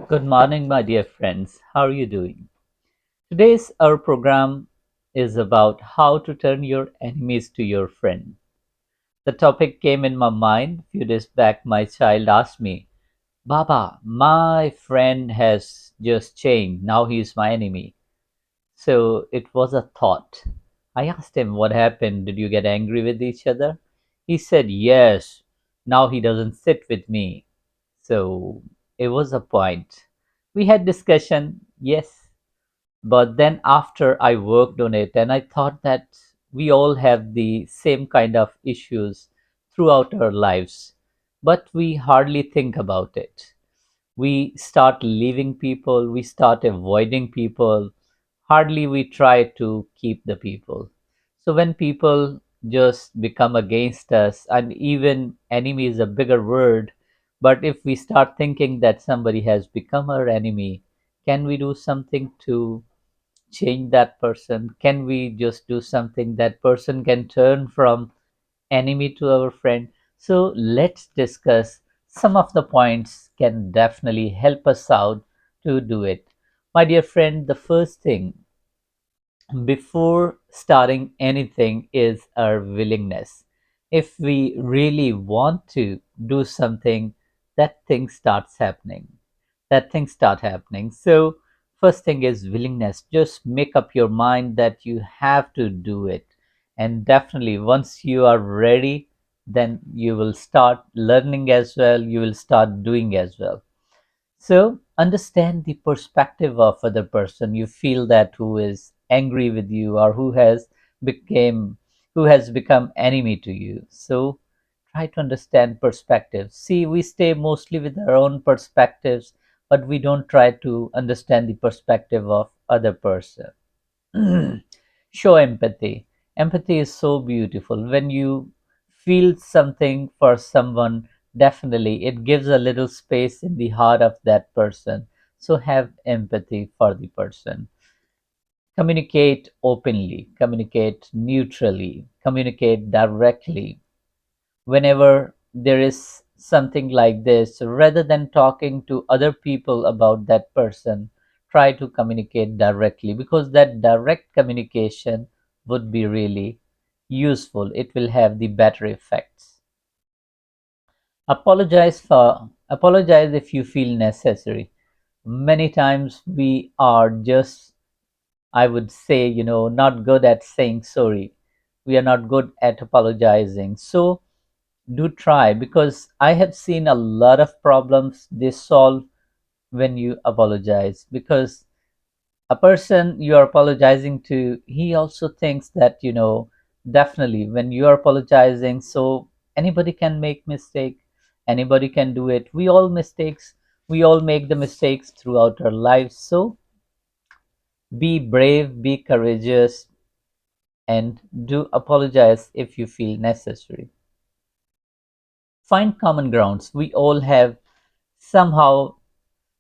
Good morning, my dear friends. How are you doing? Today's our program is about how to turn your enemies to your friend. The topic came in my mind a few days back. My child asked me, Baba, my friend has just changed. Now he's my enemy. So it was a thought. I asked him, what happened? Did you get angry with each other? He said, yes. Now he doesn't sit with me. So it was a point. We had discussion, yes, but then after I worked on it and I thought that we all have the same kind of issues throughout our lives, but we hardly think about it. We start leaving people, we start avoiding people, hardly we try to keep the people. So when people just become against us, and even enemy is a bigger word, but if we start thinking that somebody has become our enemy, can we do something to change that person? Can we just do something that person can turn from enemy to our friend? So let's discuss some of the points can definitely help us out to do it. My dear friend, the first thing before starting anything is our willingness. If we really want to do something, that thing starts happening. That things start happening. So first thing is willingness. Just make up your mind that you have to do it. And definitely once you are ready, then you will start learning as well. You will start doing as well. So understand the perspective of other person. You feel that who is angry with you or became who has become enemy to you. So try to understand perspectives. See, we stay mostly with our own perspectives, but we don't try to understand the perspective of other person. Show empathy. Empathy is so beautiful. When you feel something for someone, definitely it gives a little space in the heart of that person. So have empathy for the person. Communicate openly, communicate neutrally, communicate directly. Whenever there is something like this, rather than talking to other people about that person, try to communicate directly, because that direct communication would be really useful. It will have the better effects. Apologize if you feel necessary. Many times we are just, I would say, not good at saying sorry. We are not good at apologizing. So do try, because I have seen a lot of problems they solve when you apologize, because a person you are apologizing to, he also thinks that definitely when you are apologizing, so anybody can make mistake, anybody can do it, we all make the mistakes throughout our lives. So be brave, be courageous, and do apologize if you feel necessary. Find common grounds. We all have somehow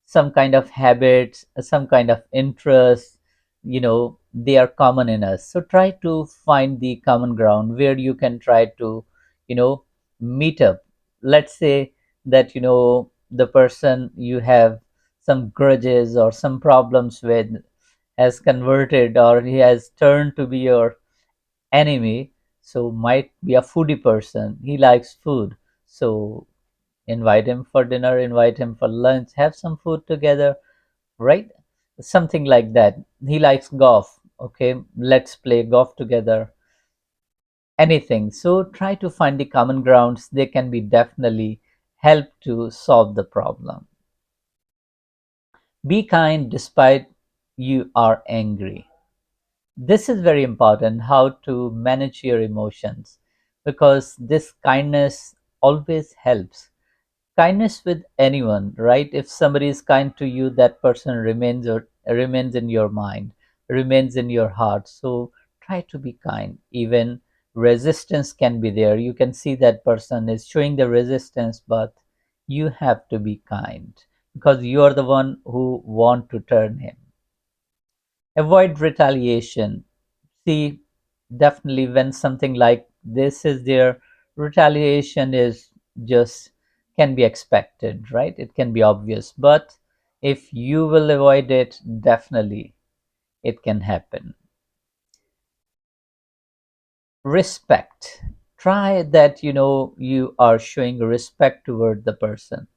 some kind of habits, some kind of interests, they are common in us. So try to find the common ground where you can try to, you know, meet up. Let's say that, the person you have some grudges or some problems with has converted or he has turned to be your enemy. So might be a foodie person. He likes food. So invite him for dinner, invite him for lunch, have some food together, right? Something like that. He likes golf. Okay, let's play golf together. Anything. So try to find the common grounds. They can be definitely help to solve the problem. Be kind despite you are angry. This is very important, how to manage your emotions, because this kindness always helps. Kindness with anyone, right? If somebody is kind to you, that person remains in your mind, remains in your heart. So try to be kind. Even resistance can be there. You can see that person is showing the resistance, but you have to be kind, because you are the one who want to turn him. Avoid retaliation. See, definitely when something like this is there, retaliation is just can be expected, right? It can be obvious, but If you will avoid it, definitely it can happen. Respect. Try that, you are showing respect toward the person.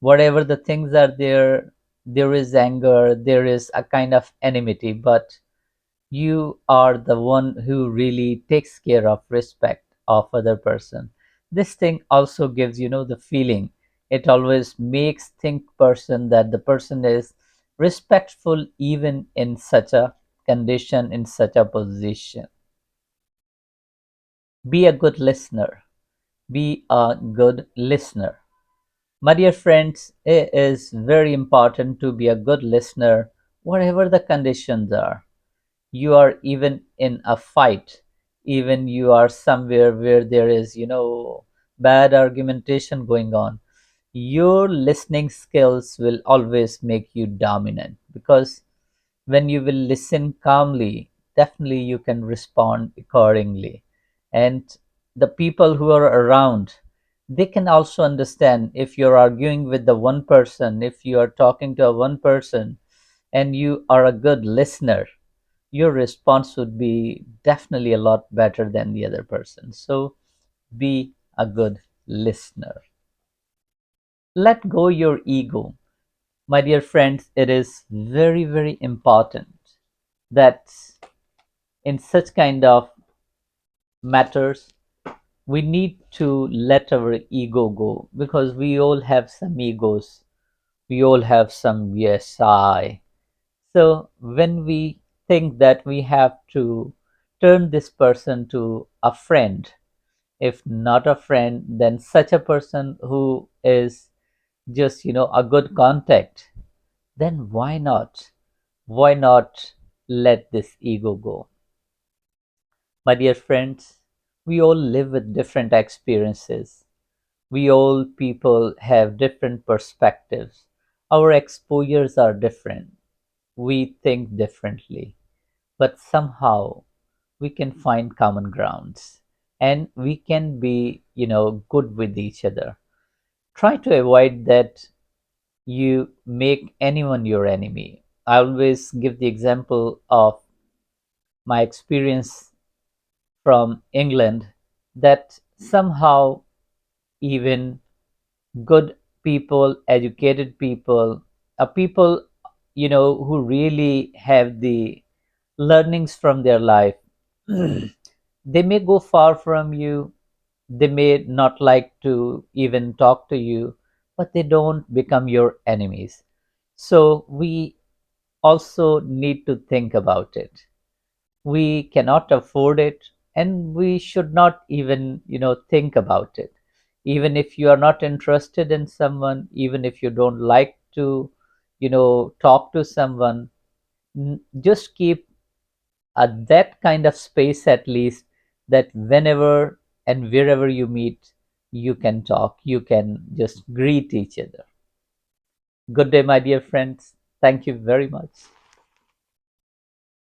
Whatever the things are there, there is anger, there is a kind of enmity, but you are the one who really takes care of respect of other person. This thing also gives, the feeling. It always makes think person that the person is respectful even in such a condition, in such a position. Be a good listener. Be a good listener. My dear friends, it is very important to be a good listener, whatever the conditions are. You are even in a fight, even you are somewhere where there is, bad argumentation going on. Your listening skills will always make you dominant, because when you will listen calmly, definitely you can respond accordingly. And the people who are around, they can also understand if you're arguing with the one person, if you are talking to a one person and you are a good listener, your response would be definitely a lot better than the other person. So be a good listener. Let go your ego. My dear friends, it is very, very important that in such kind of matters, we need to let our ego go, because we all have some egos. We all have some yes, I. So when we think that we have to turn this person to a friend, if not a friend, then such a person who is just, a good contact, then why not? Why not let this ego go? My dear friends, we all live with different experiences. We all people have different perspectives. Our exposures are different. We think differently, but somehow we can find common grounds and we can be, good with each other. Try to avoid that you make anyone your enemy. I always give the example of my experience from England, that somehow even good people, educated people, people, who really have the learnings from their life, they may go far from you. They may not like to even talk to you, but they don't become your enemies. So we also need to think about it. We cannot afford it, and we should not even, think about it. Even if you are not interested in someone, even if you don't like to, talk to someone, just keep that kind of space at least, that whenever and wherever you meet, you can talk, you can just greet each other. Good day, my dear friends. Thank you very much.